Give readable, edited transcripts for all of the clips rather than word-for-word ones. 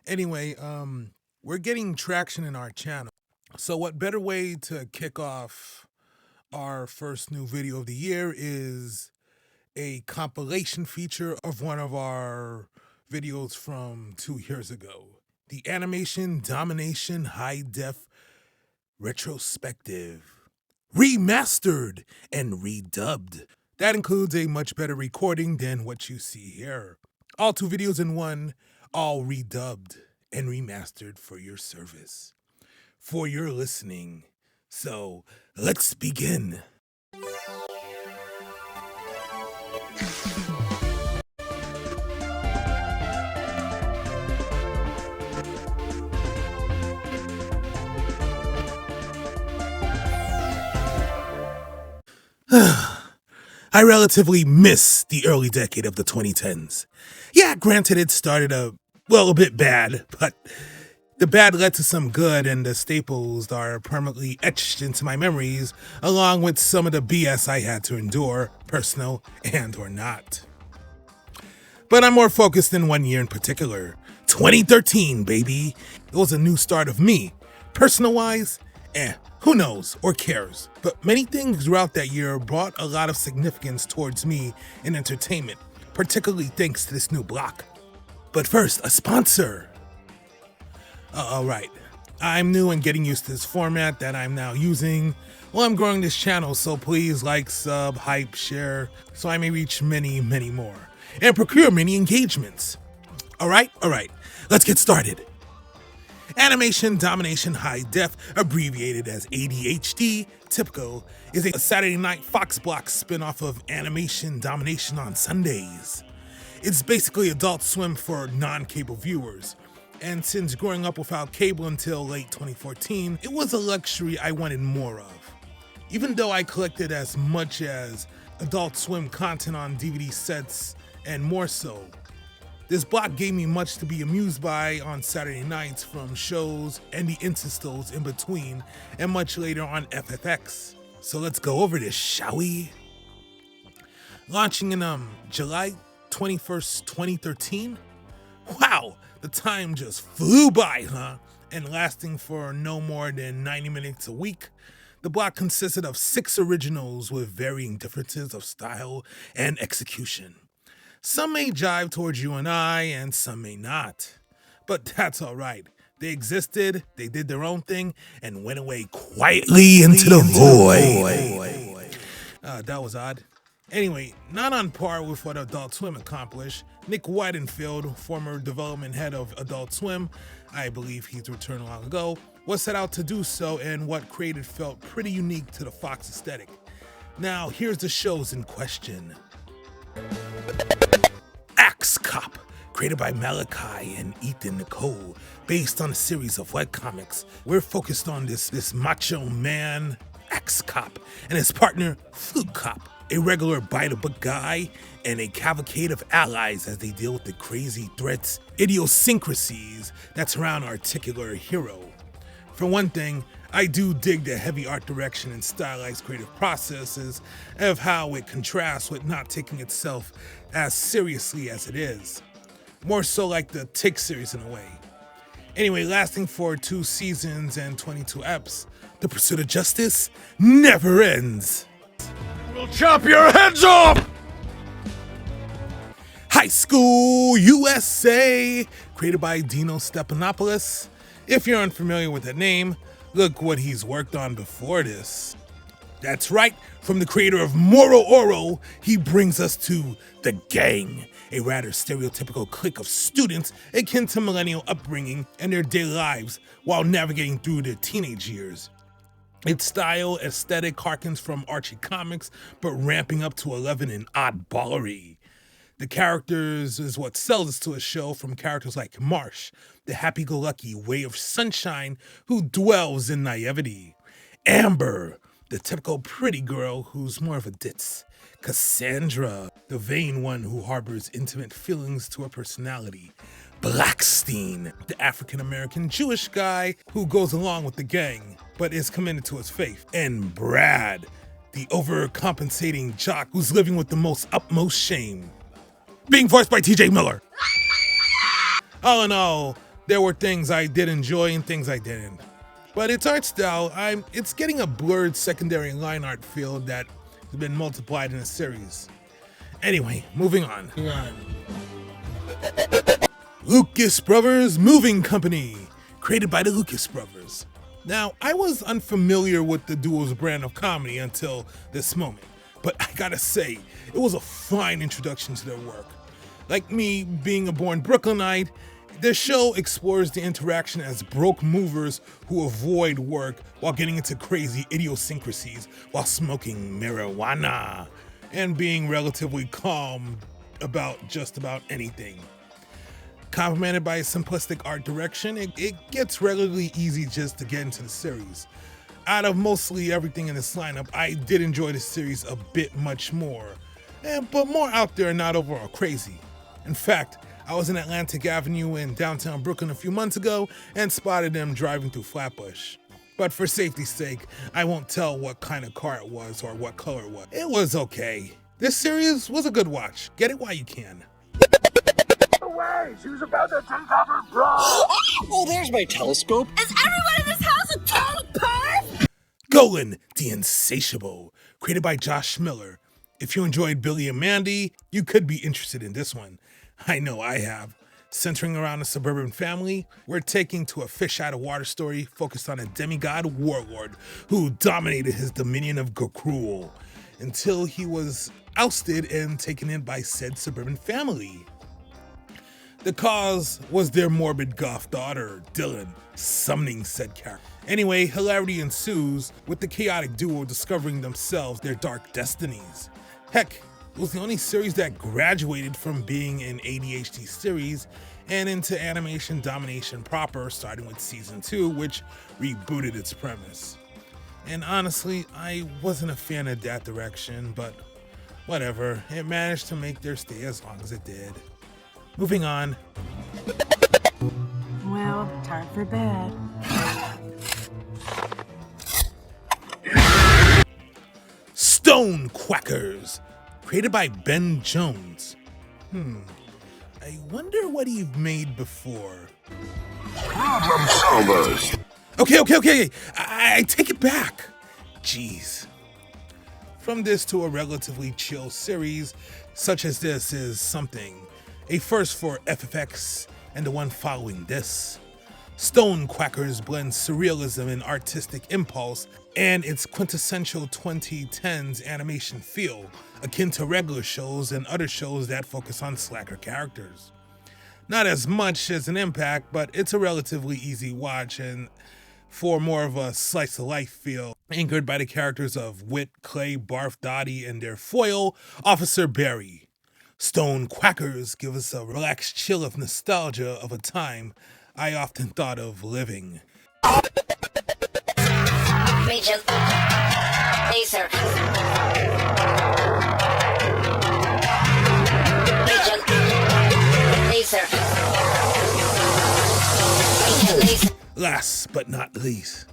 Anyway, we're getting traction in our channel. So what better way to kick off our first new video of the year is a compilation feature of one of our videos from 2 years ago. The Animation Domination High-Def retrospective. Remastered and redubbed. That includes a much better recording than what you see here. All 2 videos in one, all redubbed and remastered for your service, for your listening. So let's begin. I relatively miss the early decade of the 2010s. Yeah, granted it started a bit bad, but the bad led to some good, and the staples are permanently etched into my memories, along with some of the BS I had to endure, personal and or not. But I'm more focused in one year in particular. 2013, baby. It was a new start of me. Personal-wise, who knows or cares? But many things throughout that year brought a lot of significance towards me in entertainment, particularly thanks to this new block. But first, a sponsor. Alright, I'm new and getting used to this format that I'm now using. Well, I'm growing this channel, so please like, sub, hype, share, so I may reach many, many more. And procure many engagements. Alright, let's get started. Animation Domination High-Def, abbreviated as ADHD, typical, is a Saturday night Fox block spin-off of Animation Domination on Sundays. It's basically Adult Swim for non-cable viewers. And since growing up without cable until late 2014, it was a luxury I wanted more of. Even though I collected as much as Adult Swim content on DVD sets and more so, this block gave me much to be amused by on Saturday nights, from shows and the interstitials in between, and much later on FFX. So let's go over this, shall we? Launching in July 21st, 2013. Wow, the time just flew by, huh? And lasting for no more than 90 minutes a week. The block consisted of 6 originals with varying differences of style and execution. Some may jive towards you and I, and some may not. But that's alright. They existed, they did their own thing, and went away quietly into the void. That was odd. Anyway, not on par with what Adult Swim accomplished, Nick Weidenfeld, former development head of Adult Swim, I believe he's returned long ago, was set out to do so, and what created felt pretty unique to the Fox aesthetic. Now, here's the shows in question. Axe Cop, created by Malachi and Ethan Nicole, based on a series of webcomics. We're focused on this macho man, Axe Cop, and his partner, Fluke Cop, a regular by-the-book guy, and a cavalcade of allies as they deal with the crazy threats, idiosyncrasies that surround our titular hero. For one thing, I do dig the heavy art direction and stylized creative processes of how it contrasts with not taking itself as seriously as it is. More so like the Tick series in a way. Anyway, lasting for 2 seasons and 22 eps, the pursuit of justice never ends. We'll chop your heads off! High School USA, created by Dino Stephanopoulos. If you're unfamiliar with that name, look what he's worked on before this. That's right, from the creator of Moro Oro, he brings us to The Gang, a rather stereotypical clique of students akin to millennial upbringing and their daily lives while navigating through their teenage years. Its style, aesthetic harkens from Archie comics, but ramping up to 11 in oddballery. The characters is what sells us to a show, from characters like Marsh, the happy-go-lucky ray of sunshine who dwells in naivety. Amber, the typical pretty girl who's more of a ditz. Cassandra, the vain one who harbors intimate feelings to her personality. Blackstein, the African-American Jewish guy who goes along with the gang, but is committed to his faith. And Brad, the overcompensating jock who's living with the most utmost shame. Being voiced by TJ Miller. All in all, There were things I did enjoy and things I didn't. But its art style, it's getting a blurred secondary line art feel that has been multiplied in the series. Anyway, moving on. Lucas Brothers Moving Company, created by the Lucas Brothers. Now, I was unfamiliar with the duo's brand of comedy until this moment, but I gotta say, it was a fine introduction to their work. Like me being a born Brooklynite, the show explores the interaction as broke movers who avoid work while getting into crazy idiosyncrasies while smoking marijuana and being relatively calm about just about anything. Complemented by a simplistic art direction, it gets relatively easy just to get into the series. Out of mostly everything in this lineup, I did enjoy the series a bit much more, but more out there and not overall crazy. In fact, I was in Atlantic Avenue in downtown Brooklyn a few months ago and spotted them driving through Flatbush. But for safety's sake, I won't tell what kind of car it was or what color it was. It was okay. This series was a good watch. Get it while you can. Away! She was about to take off her bra! Oh, there's my telescope. Is everyone in this house a total perv? Golan, the Insatiable, created by Josh Miller. If you enjoyed Billy and Mandy, you could be interested in this one. I know I have. Centering around a suburban family, we're taking to a fish out of water story focused on a demigod warlord who dominated his dominion of Gokruel until he was ousted and taken in by said suburban family. The cause was their morbid goth daughter, Dylan, summoning said character. Anyway, hilarity ensues with the chaotic duo discovering themselves their dark destinies. Heck, it was the only series that graduated from being an ADHD series and into Animation Domination proper, starting with season 2, which rebooted its premise. And honestly, I wasn't a fan of that direction, but whatever, it managed to make their stay as long as it did. Moving on. Well, time for bed. Stone Quackers, created by Ben Jones. I wonder what he made before. Problem solvers! Okay. I take it back. Jeez. From this to a relatively chill series, such as this is something. A first for FFX and the one following this. Stone Quackers blends surrealism and artistic impulse and its quintessential 2010s animation feel, akin to regular shows and other shows that focus on slacker characters. Not as much as an impact, but it's a relatively easy watch and for more of a slice of life feel, anchored by the characters of Wit, Clay, Barf, Dottie, and their foil, Officer Barry. Stone Quackers give us a relaxed chill of nostalgia of a time I often thought of living. Major Laser. Major Laser. Major Laser. Last but not least,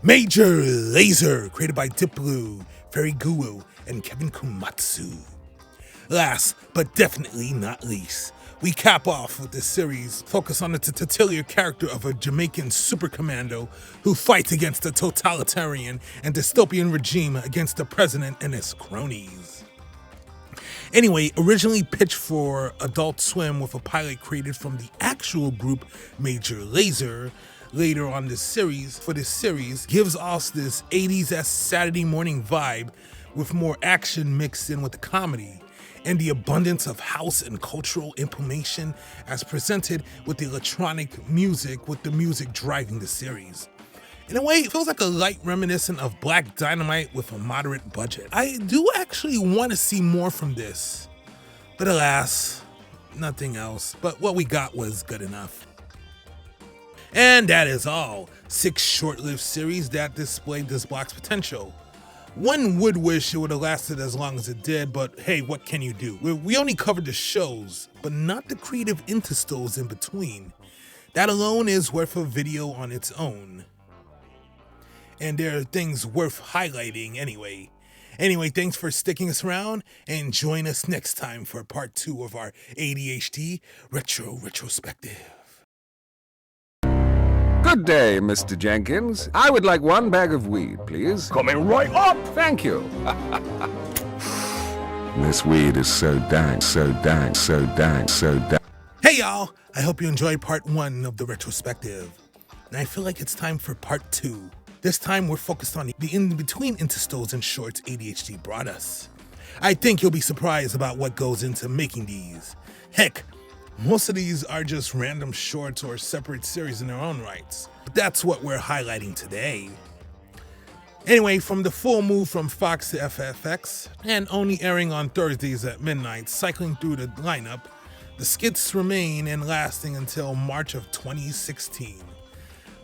Major Laser, created by Diplo, Ferry Guo, and Kevin Komatsu. Last but definitely not least, we cap off with this series focused on the titular character of a Jamaican super commando who fights against the totalitarian and dystopian regime against the president and his cronies. Anyway, originally pitched for Adult Swim with a pilot created from the actual group Major Laser, later on this series gives us this 80s Saturday morning vibe with more action mixed in with the comedy and the abundance of house and cultural information as presented with the electronic music, with the music driving the series. In a way, it feels like a light reminiscent of Black Dynamite with a moderate budget. I do actually want to see more from this, but alas, nothing else. But what we got was good enough. And that is all. 6 short-lived series that displayed this block's potential. One would wish it would have lasted as long as it did, but hey, what can you do? We only covered the shows, but not the creative interstitials in between. That alone is worth a video on its own. And there are things worth highlighting anyway. Anyway, thanks for sticking us around, and join us next time for part 2 of our ADHD retrospective. Good day, Mr. Jenkins. I would like 1 bag of weed, please. Coming right up! Thank you. This weed is so dank, so dank, so dank, so dank. Hey y'all, I hope you enjoyed part 1 of the retrospective. And I feel like it's time for part 2. This time we're focused on the in-between interstitials and shorts ADHD brought us. I think you'll be surprised about what goes into making these. Heck, most of these are just random shorts or separate series in their own rights. But that's what we're highlighting today. Anyway, from the full move from Fox to FFX, and only airing on Thursdays at midnight, cycling through the lineup, the skits remain and lasting until March of 2016,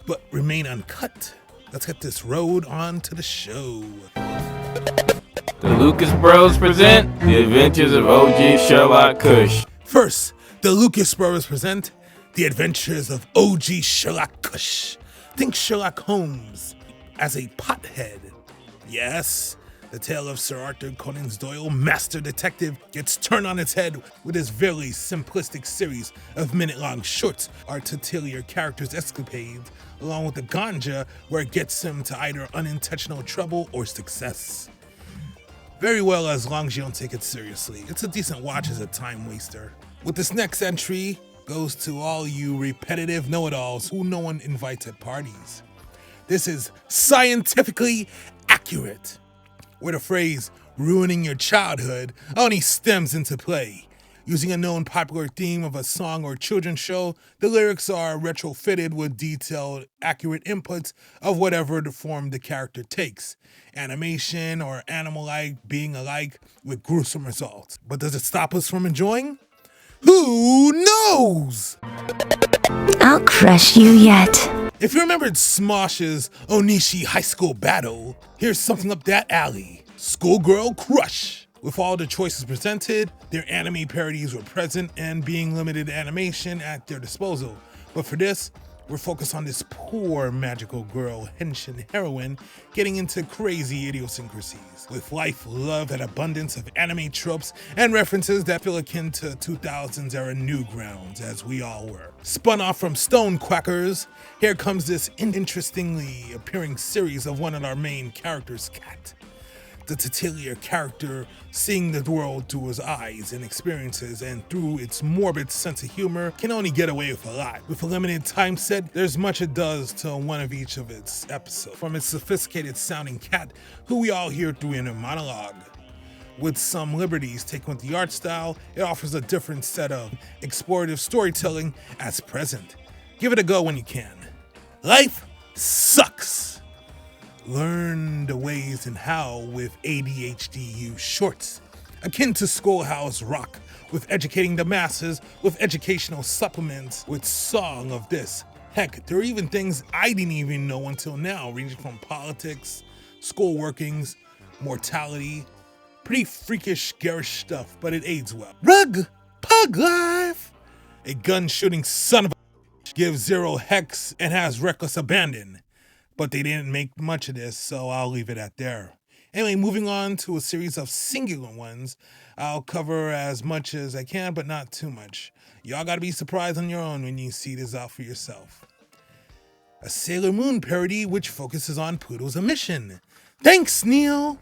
but remain uncut. Let's get this road on to the show. The Lucas Bros present The Adventures of OG Sherlock Kush. First, the Lucas Brothers present The Adventures of OG Sherlock Kush. Think Sherlock Holmes as a pothead. Yes, the tale of Sir Arthur Conan Doyle, master detective, gets turned on its head with his very simplistic series of minute-long shorts are titular characters' escapades, along with the ganja where it gets him to either unintentional trouble or success. Very well, as long as you don't take it seriously. It's a decent watch as a time waster. With this next entry, goes to all you repetitive know-it-alls who no one invites at parties. This is scientifically accurate, where the phrase ruining your childhood only stems into play. Using a known popular theme of a song or children's show, the lyrics are retrofitted with detailed, accurate inputs of whatever the form the character takes. Animation or animal-like being alike with gruesome results. But does it stop us from enjoying? Who knows? I'll crush you yet. If you remembered Smosh's Onishi High School Battle, here's something up that alley. Schoolgirl Crush. With all the choices presented, their anime parodies were present and being limited animation at their disposal. But for this, we're focused on this poor magical girl henshin heroine getting into crazy idiosyncrasies, with life, love, and abundance of anime tropes and references that feel akin to 2000s era Newgrounds, as we all were. Spun off from Stone Quackers, here comes this interestingly appearing series of one of our main characters, Cat. The titular character seeing the world through his eyes and experiences, and through its morbid sense of humor can only get away with a lot. With a limited time set, there's much it does to one of each of its episodes. From its sophisticated sounding Cat, who we all hear through in a monologue. With some liberties taken with the art style, it offers a different set of explorative storytelling as present. Give it a go when you can. Life sucks. Learn the ways and how with ADHD shorts, akin to Schoolhouse Rock, with educating the masses with educational supplements with song of this. Heck, there are even things I didn't even know until now, ranging from politics, school workings, mortality, pretty freakish, garish stuff, but it aids well. Rug Pug Life! A gun-shooting son of a gives zero hex and has reckless abandon. But they didn't make much of this, so I'll leave it at there. Anyway, moving on to a series of singular ones. I'll cover as much as I can, but not too much. Y'all gotta be surprised on your own when you see this out for yourself. A Sailor Moon parody which focuses on Pluto's emission. Thanks, Neil!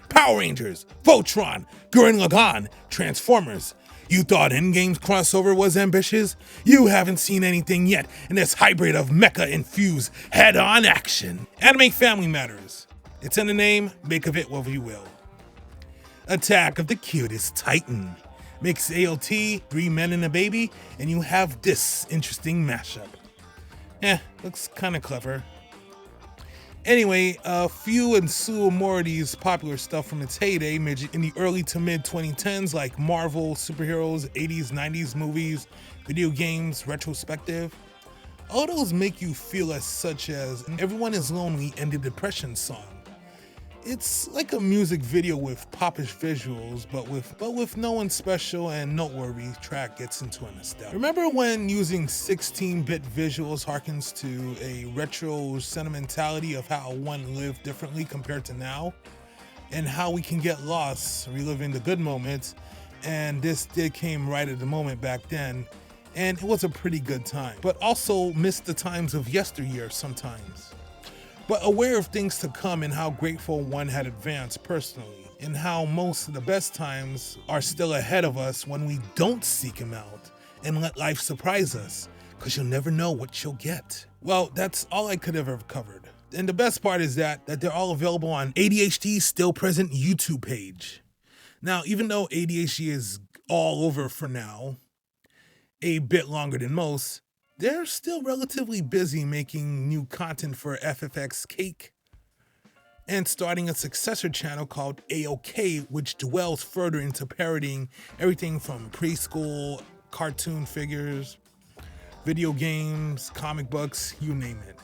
Power Rangers, Voltron, Gurren Lagann, Transformers. You thought Endgame's crossover was ambitious? You haven't seen anything yet in this hybrid of mecha-infused head-on action. Anime Family Matters. It's in the name, make of it what you will. Attack of the Cutest Titan. Mix ALT, 3 men and a baby, and you have this interesting mashup. Looks kinda clever. Anyway, a few and slew more of these popular stuff from its heyday in the early to mid 2010s, like Marvel, superheroes, 80s, 90s movies, video games, retrospective. All those make you feel as such as Everyone is Lonely and the Depression song. It's like a music video with popish visuals, but with no one special and noteworthy track gets into a nostalgia. Remember when using 16-bit visuals harkens to a retro sentimentality of how one lived differently compared to now? And how we can get lost reliving the good moments, and this did came right at the moment back then. and it was a pretty good time, but also missed the times of yesteryear sometimes. But aware of things to come and how grateful one had advanced personally, and how most of the best times are still ahead of us when we don't seek them out and let life surprise us, because you'll never know what you'll get. Well, that's all I could have ever covered. And the best part is that they're all available on ADHD's Still Present YouTube page. Now, even though ADHD is all over for now, a bit longer than most, they're still relatively busy making new content for FFX Cake and starting a successor channel called AOK, which dwells further into parodying everything from preschool, cartoon figures, video games, comic books, you name it.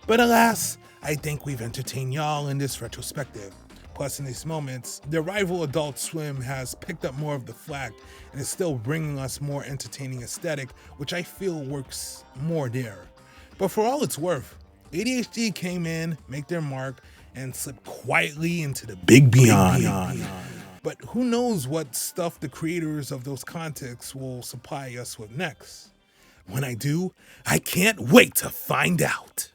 But alas, I think we've entertained y'all in this retrospective. Plus, in these moments, their rival Adult Swim has picked up more of the slack and is still bringing us more entertaining aesthetic, which I feel works more there. But for all it's worth, ADHD came in, make their mark, and slipped quietly into the big beyond. But who knows what stuff the creators of those contexts will supply us with next. When I do, I can't wait to find out.